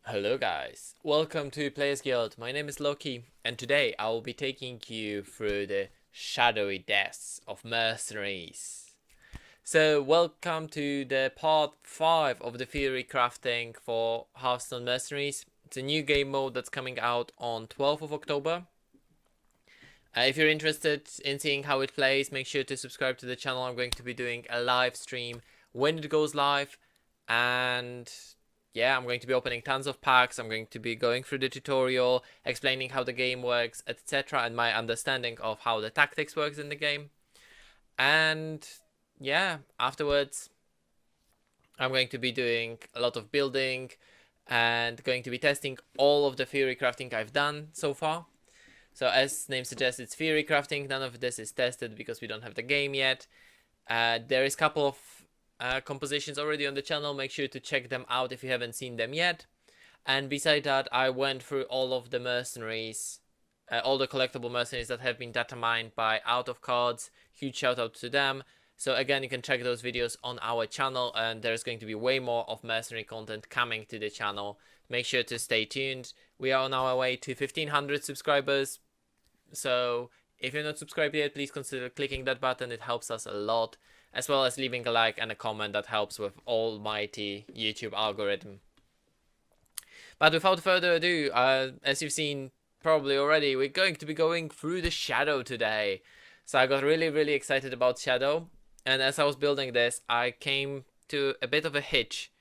Hello guys, welcome to Players Guild. My name is Loki, and today I will be taking you through the shadowy depths of Mercenaries. So welcome to the part 5 of the theory crafting for Hearthstone Mercenaries. It's a new game mode that's coming out on 12th of October. If you're interested in seeing how it plays, make sure to subscribe to the channel. I'm going to be doing a live stream when it goes live, and yeah, I'm going to be opening tons of packs. I'm going to be going through the tutorial, explaining how the game works, etc., and my understanding of how the tactics works in the game. And yeah, afterwards, I'm going to be doing a lot of building and going to be testing all of the theory crafting I've done so far. So as name suggests, it's theory crafting. None of this is tested because we don't have the game yet. There is a couple of compositions already on the channel. Make sure to check them out if you haven't seen them yet. And beside that, I went through all of the mercenaries, all the collectible mercenaries that have been data mined by Out of Cards. Huge shout out to them. So again, you can check those videos on our channel, and there's going to be way more of mercenary content coming to the channel. Make sure to stay tuned. We are on our way to 1500 subscribers. So if you're not subscribed yet, please consider clicking that button. It helps us a lot, as well as leaving a like and a comment. That helps with almighty YouTube algorithm. But without further ado, as you've seen probably already, we're going to be going through the Shadow today. So I got really excited about Shadow, and as I was building this, I came to a bit of a hitch.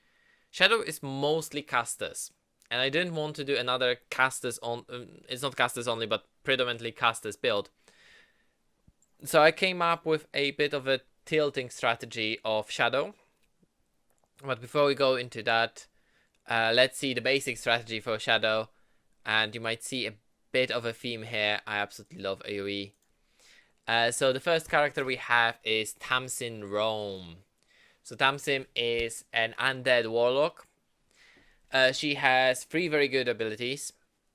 Shadow is mostly casters, and I didn't want to do another casters on. It's not casters only, but predominantly casters build. So I came up with a bit of a tilting strategy of Shadow. But before we go into that, let's see the basic strategy for Shadow, and you might see a bit of a theme here. I absolutely love AoE. So the first character we have is Tamsin Rome. So Tamsin is an undead warlock. She has 3 very good abilities.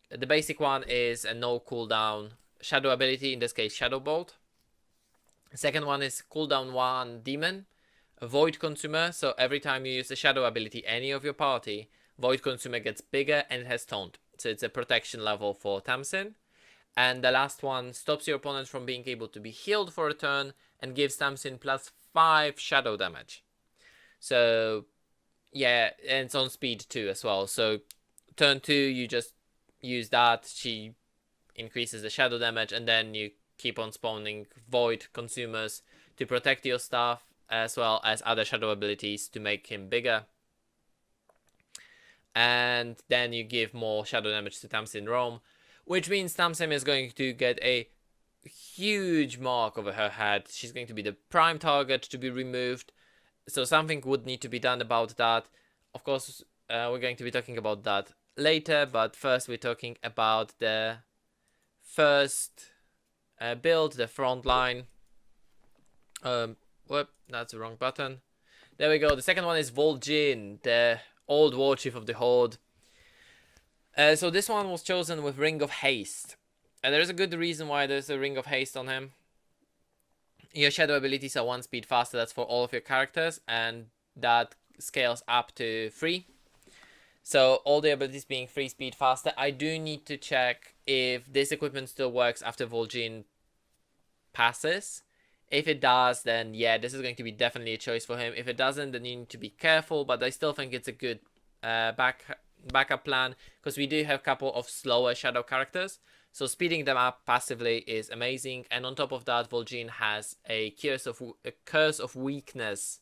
The basic one is a no cooldown shadow ability, in this case Shadow Bolt. The second one is cooldown 1 demon, a Void Consumer. So every time you use a shadow ability, any of your party, Void Consumer gets bigger and it has taunt. So it's a protection level for Tamsin. And the last one stops your opponent from being able to be healed for a turn and gives Tamsin plus 5 shadow damage. So yeah, and it's on speed 2 as well. So turn 2, you just use that. She increases the shadow damage, and then you keep on spawning Void Consumers to protect your stuff, as well as other shadow abilities to make him bigger. And then you give more shadow damage to Tamsin Rome, which means Tamsin is going to get a huge mark over her head. She's going to be the prime target to be removed. So something would need to be done about that. Of course, we're going to be talking about that later, but first we're talking about the first build, the front line. Whoop, that's the wrong button. There we go. The second one is Vol'jin, the old war chief of the Horde. So this one was chosen with Ring of Haste. And there's a good reason why there's a Ring of Haste on him. Your shadow abilities are 1 speed faster. That's for all of your characters, and that scales up to 3. So all the abilities being 3 speed faster. I do need to check if this equipment still works after Vol'jin passes. If it does, then yeah, this is going to be definitely a choice for him. If it doesn't, then you need to be careful, but I still think it's a good backup plan, because we do have a couple of slower shadow characters. So speeding them up passively is amazing, and on top of that, Vol'jin has a Curse of Weakness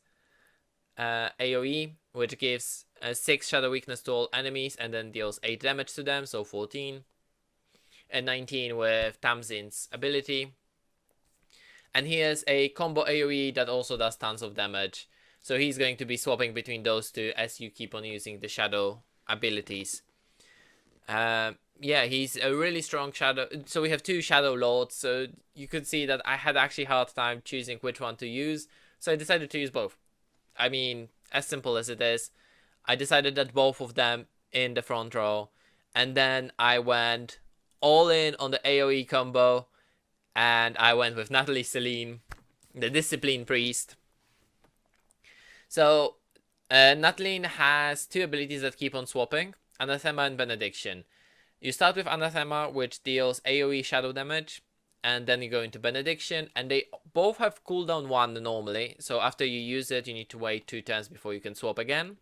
AoE, which gives 6 shadow weakness to all enemies and then deals 8 damage to them, so 14. And 19 with Tamsin's ability. And he has a combo AoE that also does tons of damage. So he's going to be swapping between those two as you keep on using the shadow abilities. Yeah, he's a really strong shadow. So we have 2 shadow lords, so you could see that I had actually hard time choosing which one to use. So I decided to use both. I mean, as simple as it is. I decided that both of them in the front row. And then I went all in on the AoE combo. And I went with Natalie Seline, the Discipline Priest. So Natalie has 2 abilities that keep on swapping. Anathema and Benediction. You start with Anathema, which deals AoE shadow damage, and then you go into Benediction, and they both have cooldown 1 normally, so after you use it, you need to wait 2 turns before you can swap again.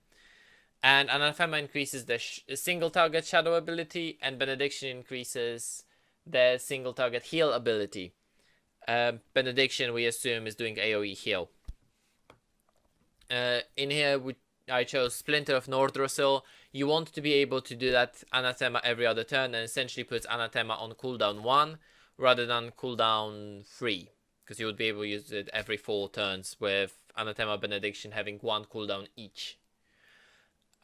And Anathema increases the single target shadow ability, and Benediction increases the single target heal ability. Benediction, we assume, is doing AoE heal. In here, I chose Splinter of Nordrassil. You want to be able to do that Anathema every other turn, and essentially puts Anathema on cooldown 1 rather than cooldown 3, because you would be able to use it every 4 turns, with Anathema Benediction having 1 cooldown each.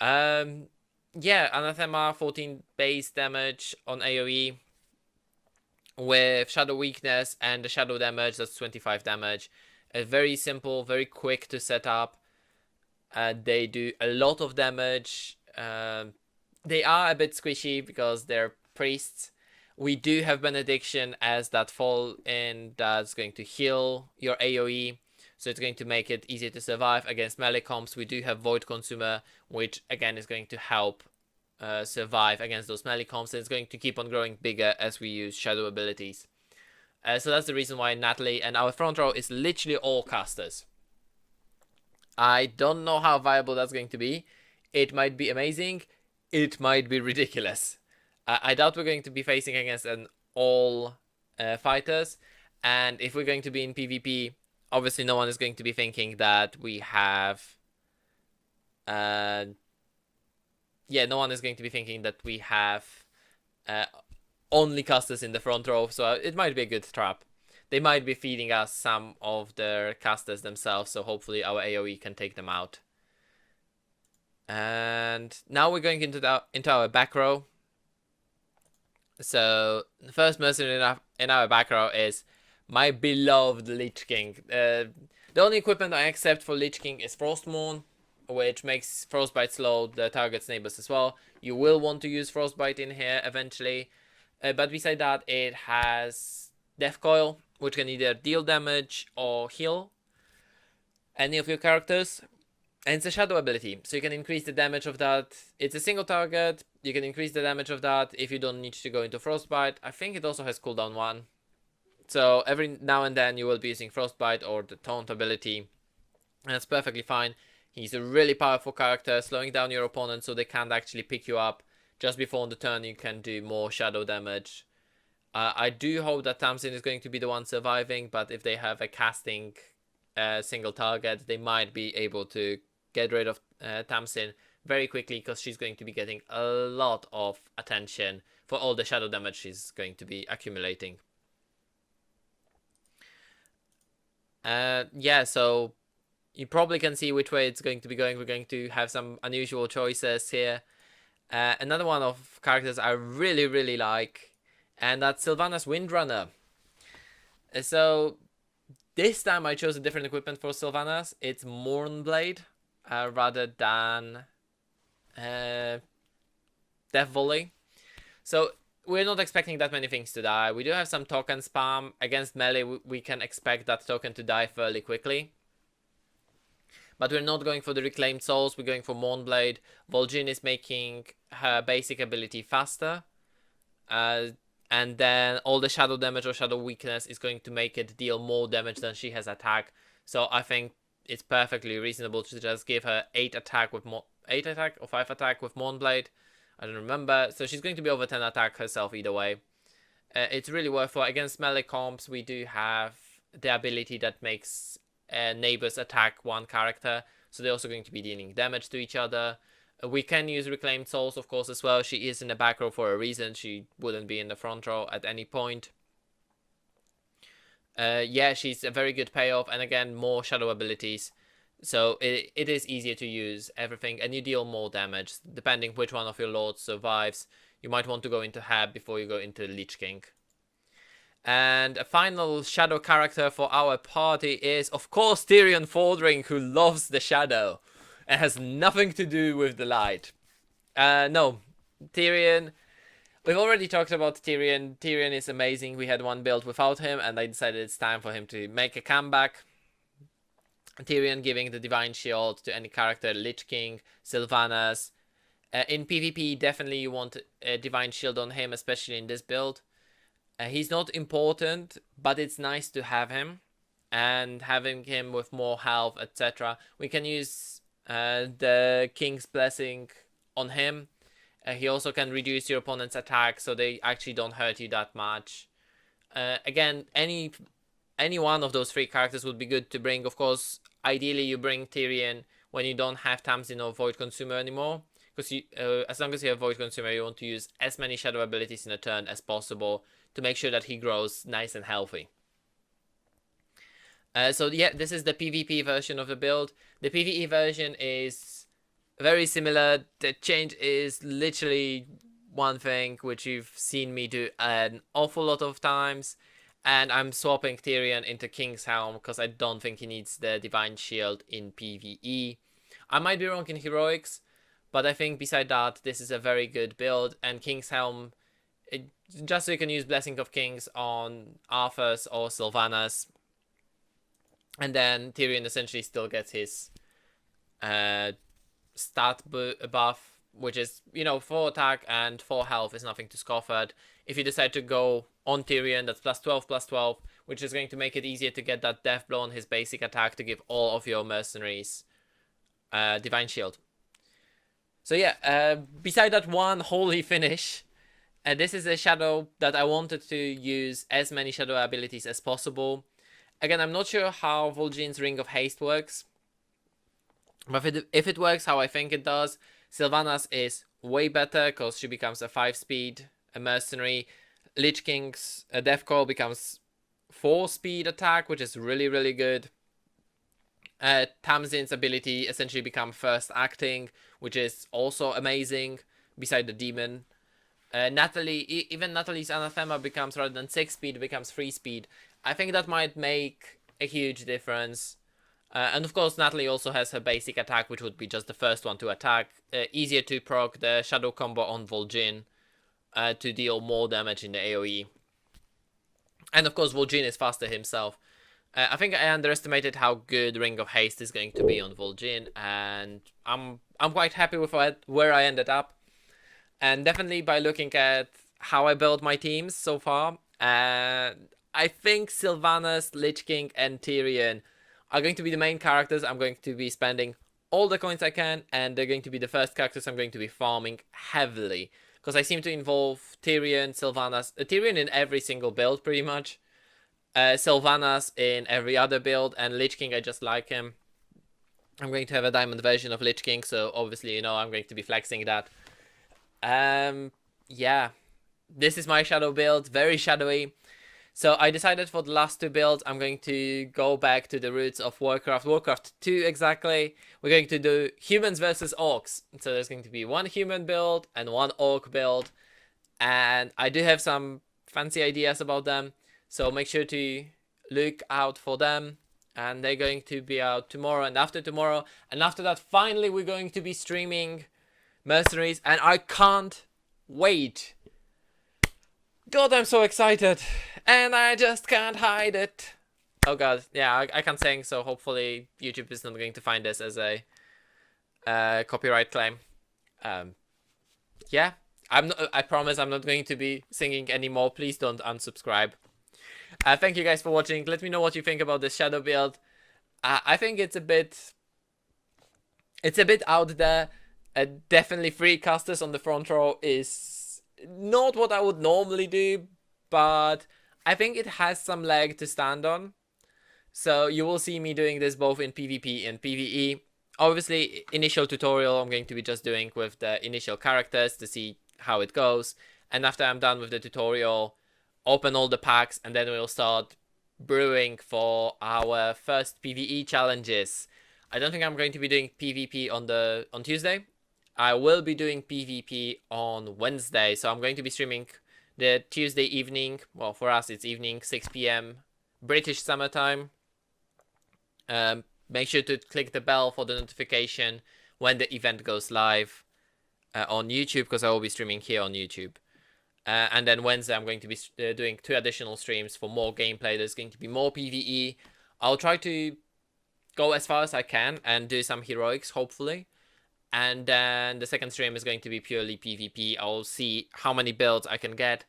Yeah, Anathema 14 base damage on AoE with Shadow Weakness and the Shadow damage, that's 25 damage. Very simple, very quick to set up. They do a lot of damage. They are a bit squishy because they're priests. We do have Benediction as that fall in that's going to heal your AoE. So it's going to make it easier to survive against melee comps. We do have Void Consumer, which again is going to help survive against those melee comps. And it's going to keep on growing bigger as we use shadow abilities. So that's the reason why Natalie and our front row is literally all casters. I don't know how viable that's going to be. It might be amazing. It might be ridiculous. I doubt we're going to be facing against an all fighters. And if we're going to be in PvP, obviously no one is going to be thinking that we have... no one is going to be thinking that we have only casters in the front row. So it might be a good trap. They might be feeding us some of their casters themselves, so hopefully our AoE can take them out. And now we're going into our back row. So the first mercenary in our back row is my beloved Lich King. The only equipment I accept for Lich King is Frostmourne, which makes Frostbite slow the target's neighbors as well. You will want to use Frostbite in here eventually. But beside that, it has Death Coil, which can either deal damage or heal any of your characters. And it's a shadow ability, so you can increase the damage of that. It's a single target, you can increase the damage of that if you don't need to go into Frostbite. I think it also has cooldown 1. So every now and then you will be using Frostbite or the Taunt ability. And that's perfectly fine. He's a really powerful character, slowing down your opponent so they can't actually pick you up. Just before on the turn you can do more shadow damage. I do hope that Tamsin is going to be the one surviving, but if they have a casting single target, they might be able to get rid of Tamsin very quickly, because she's going to be getting a lot of attention for all the shadow damage she's going to be accumulating. Yeah, so you probably can see which way it's going to be going. We're going to have some unusual choices here. Another one of characters I really, really like, and that's Sylvanas Windrunner. So this time I chose a different equipment for Sylvanas. It's Mournblade rather than Death Volley. So we're not expecting that many things to die. We do have some token spam. Against melee, we can expect that token to die fairly quickly. But we're not going for the Reclaimed Souls, we're going for Mournblade. Vol'jin is making her basic ability faster. And then all the shadow damage or shadow weakness is going to make it deal more damage than she has attack. So I think it's perfectly reasonable to just give her 8 attack with 8 attack or 5 attack with Mournblade. I don't remember. So she's going to be over 10 attack herself either way. It's really worthwhile. Against melee comps, we do have the ability that makes neighbors attack one character. So they're also going to be dealing damage to each other. We can use Reclaimed Souls, of course, as well. She is in the back row for a reason. She wouldn't be in the front row at any point. Yeah, she's a very good payoff. And again, more shadow abilities. So it is easier to use everything. And you deal more damage. Depending which one of your lords survives, you might want to go into Hab before you go into Lich King. And a final shadow character for our party is, of course, Tirion Fordring, who loves the shadow. It has nothing to do with the light. No, Tirion. We've already talked about Tirion. Tirion is amazing. We had one build without him, and I decided it's time for him to make a comeback. Tirion giving the Divine Shield to any character, Lich King, Sylvanas, In PvP, definitely you want a Divine Shield on him, especially in this build. He's not important, but it's nice to have him. And having him with more health, etc. We can use the King's Blessing on him. He also can reduce your opponent's attack, so they actually don't hurt you that much. Again, any one of those 3 characters would be good to bring. Of course, ideally you bring Tirion when you don't have Tamsin or Void Consumer anymore. Because as long as you have Void Consumer, you want to use as many Shadow abilities in a turn as possible to make sure that he grows nice and healthy. So yeah, this is the PvP version of the build. The PvE version is very similar. The change is literally one thing, which you've seen me do an awful lot of times. And I'm swapping Tirion into King's Helm because I don't think he needs the Divine Shield in PvE. I might be wrong in Heroics, but I think beside that, this is a very good build. And King's Helm, just so you can use Blessing of Kings on Arthur's or Sylvanas. And then Tirion essentially still gets his stat buff, which is, 4 attack and 4 health is nothing to scoff at. If you decide to go on Tirion, that's +12/+12, which is going to make it easier to get that death blow on his basic attack to give all of your mercenaries Divine Shield. So yeah, beside that one holy finish, this is a shadow that I wanted to use as many shadow abilities as possible. Again, I'm not sure how Vol'jin's Ring of Haste works, but if it works how I think it does, Sylvanas is way better because she becomes a 5-speed mercenary. Lich King's Death Call becomes 4-speed attack, which is really, really good. Tamsin's ability essentially becomes first acting, which is also amazing, beside the demon. Even Natalie's Anathema becomes, rather than 6-speed, becomes 3-speed. I think that might make a huge difference. And of course, Natalie also has her basic attack, which would be just the first one to attack. Easier to proc the Shadow combo on Vol'jin to deal more damage in the AoE. And of course, Vol'jin is faster himself. I think I underestimated how good Ring of Haste is going to be on Vol'jin, and I'm quite happy with where I ended up. And definitely by looking at how I built my teams so far, I think Sylvanas, Lich King, and Tirion are going to be the main characters I'm going to be spending all the coins I can, and they're going to be the first characters I'm going to be farming heavily. Because I seem to involve Tirion, Sylvanas, Tirion in every single build pretty much. Sylvanas in every other build, and Lich King, I just like him. I'm going to have a diamond version of Lich King, so obviously, I'm going to be flexing that. Yeah. This is my shadow build, very shadowy. So I decided for the last 2 builds, I'm going to go back to the roots of Warcraft 2 exactly. We're going to do humans versus orcs. So there's going to be 1 human build and 1 orc build. And I do have some fancy ideas about them. So make sure to look out for them. And they're going to be out tomorrow and after tomorrow. And after that, finally, we're going to be streaming Mercenaries. And I can't wait. God, I'm so excited. And I just can't hide it. Oh god, yeah, I can't sing, so hopefully YouTube is not going to find this as a copyright claim. Yeah, I promise I'm not going to be singing anymore. Please don't unsubscribe. Thank you guys for watching. Let me know what you think about this shadow build. I think it's a bit out there. Definitely 3 casters on the front row is not what I would normally do, but I think it has some leg to stand on. So you will see me doing this both in PvP and PvE. Obviously, initial tutorial I'm going to be just doing with the initial characters to see how it goes. And after I'm done with the tutorial, open all the packs, and then we'll start brewing for our first PvE challenges. I don't think I'm going to be doing PvP on Tuesday. I will be doing PvP on Wednesday, so I'm going to be streaming the Tuesday evening. Well, for us it's evening, 6 p.m. British summertime. Make sure to click the bell for the notification when the event goes live on YouTube, because I will be streaming here on YouTube. And then Wednesday I'm going to be doing 2 additional streams for more gameplay. There's going to be more PvE. I'll try to go as far as I can and do some heroics, hopefully. And then the second stream is going to be purely PvP. I'll see how many builds I can get,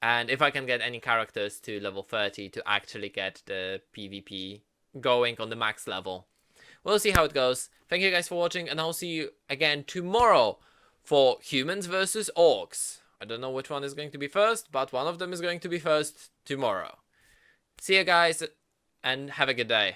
and if I can get any characters to level 30 to actually get the PvP going on the max level. We'll see how it goes. Thank you guys for watching, and I'll see you again tomorrow for humans versus orcs. I don't know which one is going to be first, but one of them is going to be first tomorrow. See you guys, and have a good day.